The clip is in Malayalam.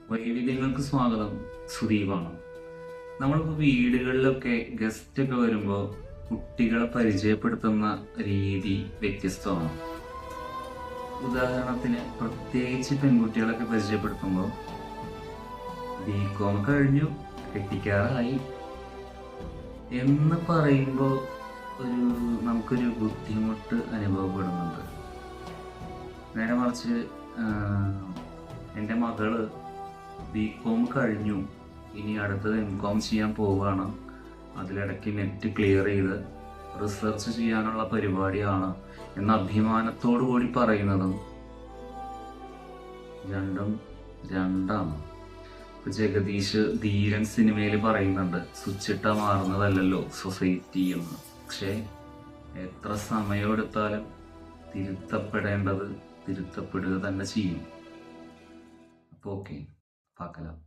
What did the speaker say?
വൈവിധ്യങ്ങൾക്ക് സ്വാഗതം. സുദീപാണ്. നമ്മളിപ്പോൾ വീടുകളിലൊക്കെ ഗസ്റ്റ് ഒക്കെ വരുമ്പോൾ കുട്ടികളെ പരിചയപ്പെടുത്തുന്ന രീതി വ്യത്യസ്തമാണ്. ഉദാഹരണത്തിന് പ്രത്യേകിച്ച് പെൺകുട്ടികളൊക്കെ പരിചയപ്പെടുത്തുമ്പോൾ ബികോം കഴിഞ്ഞു, കെട്ടിക്കാറായി എന്ന് പറയുമ്പോൾ നമുക്കൊരു ബുദ്ധിമുട്ട് അനുഭവപ്പെടുന്നുണ്ട്. നേരെ മറിച്ച് എൻ്റെ മകള് ബികോം കഴിഞ്ഞു, ഇനി അടുത്തത് എംകോം ചെയ്യാൻ പോവുകയാണ്, അതിലിടയ്ക്ക് നെറ്റ് ക്ലിയർ ചെയ്ത് റിസർച്ച് ചെയ്യാനുള്ള പരിപാടിയാണ് എന്ന അഭിമാനത്തോടു കൂടി പറയുന്നതും രണ്ടും രണ്ടാണ്. ജഗദീഷ് ധീരൻ സിനിമയിൽ പറയുന്നുണ്ട്, സ്വിച്ചിട്ട മാറുന്നതല്ലല്ലോ സൊസൈറ്റി എന്ന്. പക്ഷേ എത്ര സമയമെടുത്താലും തിരുത്തപ്പെടേണ്ടത് തിരുത്തപ്പെടുക തന്നെ ചെയ്യും. അപ്പോൾ ഓക്കെ, പാക്കലാം.